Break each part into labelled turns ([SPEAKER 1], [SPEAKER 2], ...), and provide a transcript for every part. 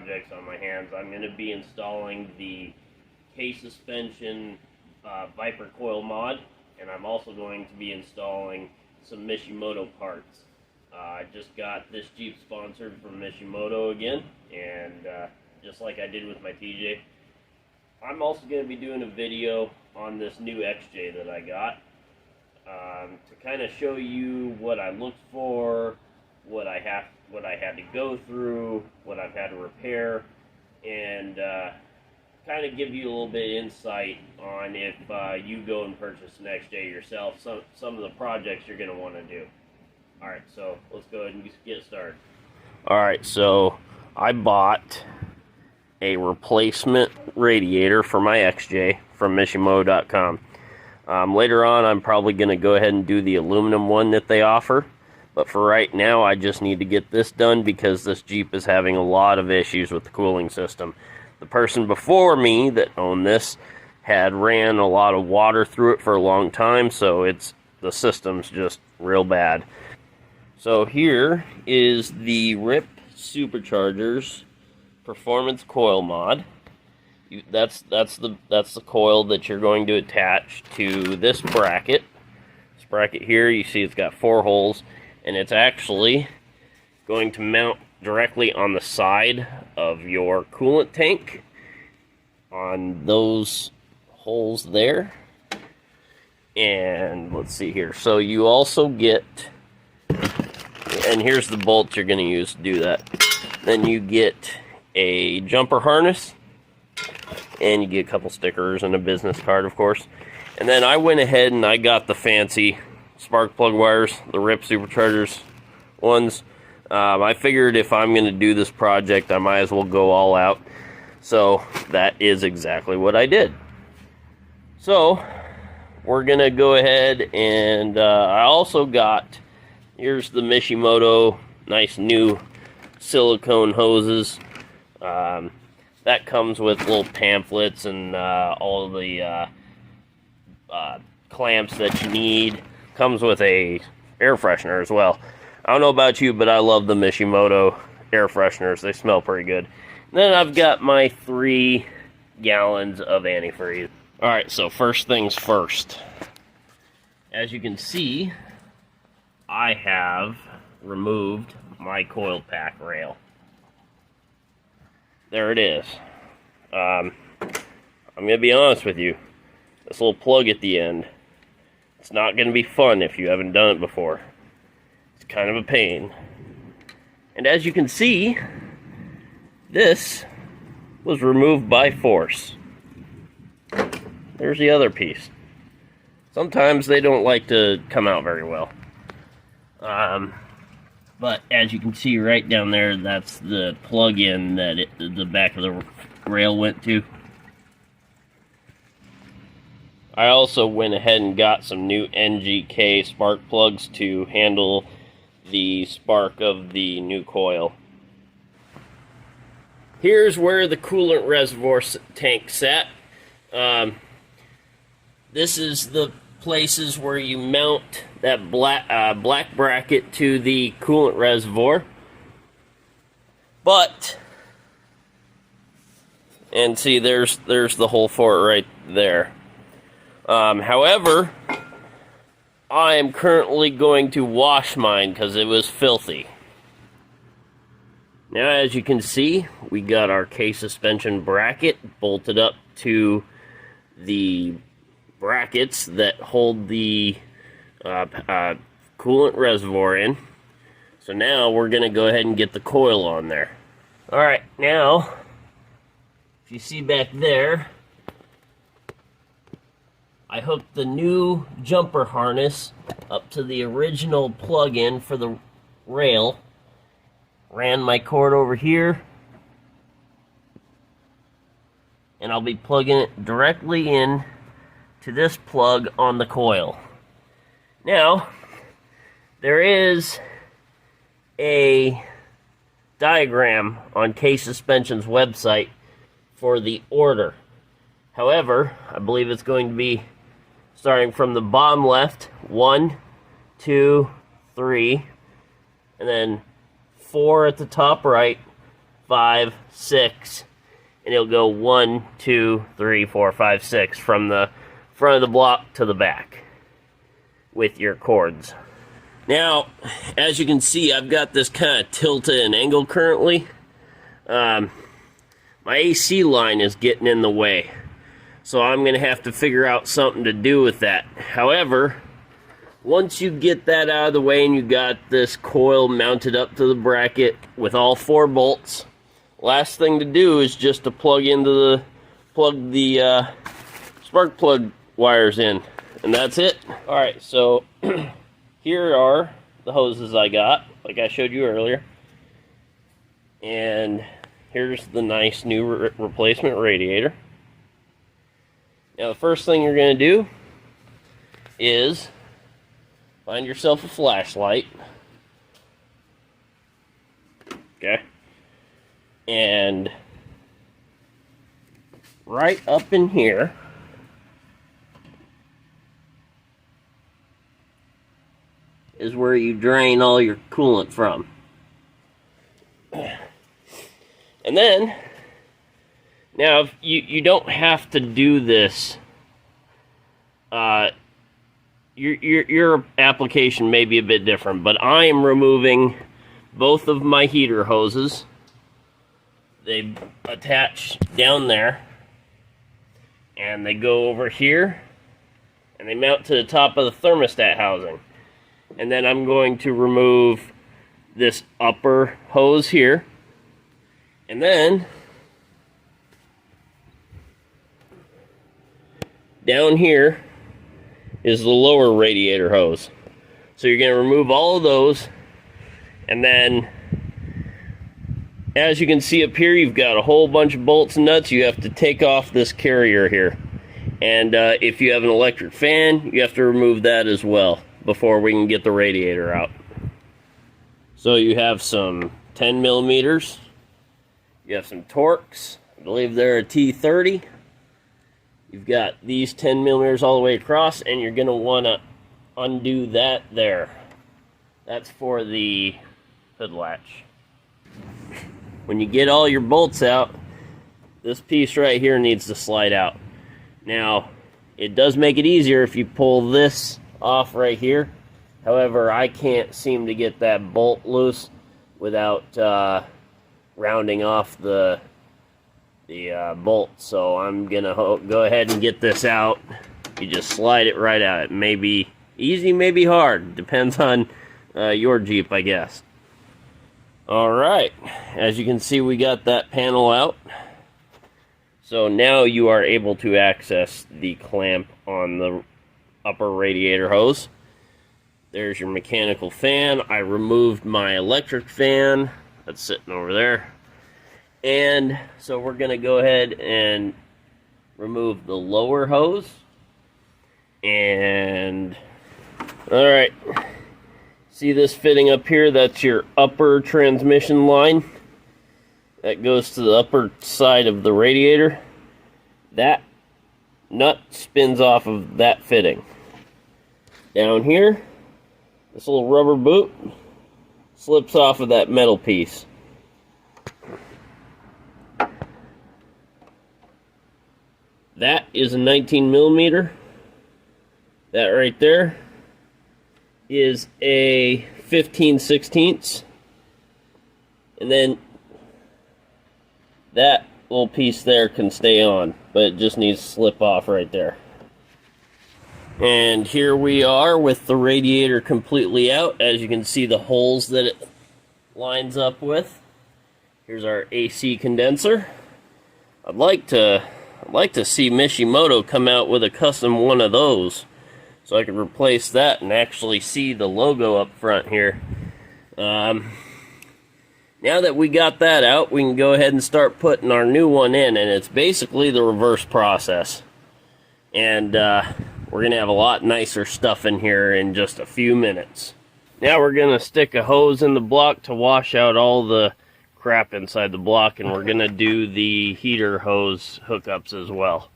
[SPEAKER 1] projects on my hands. I'm going to be installing the K-Suspension Viper Coil mod, and I'm also going to be installing some Mishimoto parts. I just got this Jeep sponsored from Mishimoto again, and just like I did with my TJ, I'm also going to be doing a video on this new XJ that I got to kind of show you what I looked for, what I had to go through, what I've had to repair, and kind of give you a little bit of insight on if you go and purchase an XJ yourself, some of the projects you're going to want to do. Alright, so let's go ahead and get started. Alright, so I bought a replacement radiator for my XJ from Mishimoto.com. Later on, I'm probably going to go ahead and do the aluminum one that they offer. But for right now, I just need to get this done because this Jeep is having a lot of issues with the cooling system. The person before me that owned this had ran a lot of water through it for a long time, so the system's just real bad. So here is the RIP Superchargers Performance Coil mod. That's the coil that you're going to attach to this bracket. This bracket here, you see it's got 4 holes, and it's actually going to mount directly on the side of your coolant tank on those holes there. And let's see here. So you also get, and here's the bolts you're going to use to do that. Then you get a jumper harness, and you get a couple stickers and a business card, of course. And then I went ahead and I got the fancy spark plug wires, the RIP Superchargers ones. I figured if I'm going to do this project, I might as well go all out. So that is exactly what I did. So we're going to go ahead and I also got, here's the Mishimoto nice new silicone hoses. That comes with little pamphlets and all of the clamps that you need. Comes with a air freshener as well. I don't know about you, but I love the Mishimoto air fresheners. They smell pretty good. And then I've got my 3 gallons of antifreeze. Alright, so first things first. As you can see, I have removed my coil pack rail. There it is. I'm going to be honest with you. This little plug at the end, it's not going to be fun if you haven't done it before. It's kind of a pain. And as you can see, this was removed by force. There's the other piece. Sometimes they don't like to come out very well. But as you can see right down there, that's the plug-in that the back of the rail went to. I also went ahead and got some new NGK spark plugs to handle the spark of the new coil. Here's where the coolant reservoir tank sat. This is the places where you mount that black bracket to the coolant reservoir. But, and see, there's the hole for it right there. However, I am currently going to wash mine because it was filthy. Now, as you can see, we got our K-suspension bracket bolted up to the brackets that hold the coolant reservoir in. So now we're going to go ahead and get the coil on there. Alright, now, if you see back there, I hooked the new jumper harness up to the original plug-in for the rail. Ran my cord over here. And I'll be plugging it directly in to this plug on the coil. Now, there is a diagram on K-Suspension's website for the order. However, I believe it's going to be starting from the bottom left, 1, 2, 3, and then 4 at the top right, 5, 6, and it'll go 1, 2, 3, 4, 5, 6 from the front of the block to the back with your cords. Now, as you can see, I've got this kind of tilted and angle currently. My AC line is getting in the way, so I'm going to have to figure out something to do with that. However, once you get that out of the way and you got this coil mounted up to the bracket with all 4 bolts, last thing to do is just to plug the spark plug wires in, and that's it. Alright, so here are the hoses I got, like I showed you earlier. And here's the nice new replacement radiator. Now the first thing you're going to do is find yourself a flashlight. Okay. And right up in here is where you drain all your coolant from. And then, now you don't have to do this. Your application may be a bit different, but I am removing both of my heater hoses. They attach down there, and they go over here, and they mount to the top of the thermostat housing. And then I'm going to remove this upper hose here, and then down here is the lower radiator hose. So you're going to remove all of those, and then as you can see up here, you've got a whole bunch of bolts and nuts. You have to take off this carrier here, and if you have an electric fan, you have to remove that as well before we can get the radiator out. So you have some 10 millimeters, you have some Torx, I believe they're a T30. You've got these 10 millimeters all the way across, and you're going to want to undo that there. That's for the hood latch. When you get all your bolts out, this piece right here needs to slide out. Now, it does make it easier if you pull this off right here. However, I can't seem to get that bolt loose without rounding off the bolt, so I'm gonna go ahead and get this out. You just slide it right out. It may be easy, may be hard, depends on your Jeep, I guess. Alright, as you can see, we got that panel out. So now you are able to access the clamp on the upper radiator hose. There's your mechanical fan. I removed my electric fan that's sitting over there. And so we're going to go ahead and remove the lower hose. And alright, see this fitting up here? That's your upper transmission line that goes to the upper side of the radiator. That nut spins off of that fitting. Down here, this little rubber boot slips off of that metal piece. That is a 19 millimeter. That right there is a 15/16. And then that little piece there can stay on, but it just needs to slip off right there. And here we are with the radiator completely out. As you can see, the holes that it lines up with. Here's our AC condenser. I'd like to see Mishimoto come out with a custom one of those, so I could replace that and actually see the logo up front here. Now that we got that out, we can go ahead and start putting our new one in, and it's basically the reverse process. And we're going to have a lot nicer stuff in here in just a few minutes. Now we're going to stick a hose in the block to wash out all the crap inside the block, and we're going to do the heater hose hookups as well.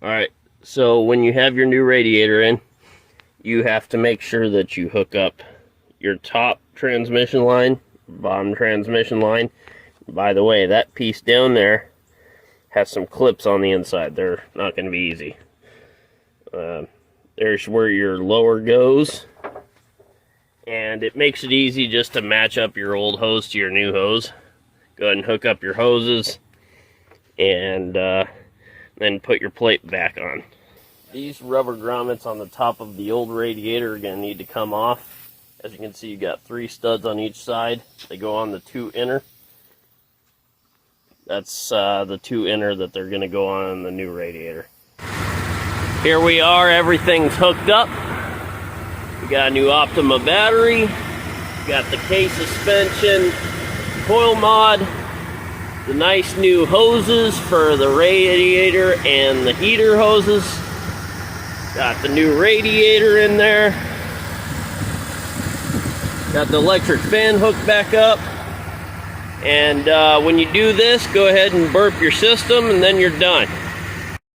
[SPEAKER 1] Alright, so when you have your new radiator in, you have to make sure that you hook up your top transmission line bottom transmission line. By the way, that piece down there has some clips on the inside. They're not going to be easy. There's where your lower goes, and it makes it easy just to match up your old hose to your new hose. Go ahead and hook up your hoses, and then put your plate back on. These rubber grommets on the top of the old radiator are going to need to come off. As you can see, you got 3 studs on each side. They go on the 2 inner. That's the 2 inner that they're going to go on the new radiator. Here we are, everything's hooked up. We got a new Optima battery, got the K suspension, coil mod, the nice new hoses for the radiator and the heater hoses. Got the new radiator in there. Got the electric fan hooked back up. And when you do this, go ahead and burp your system and then you're done.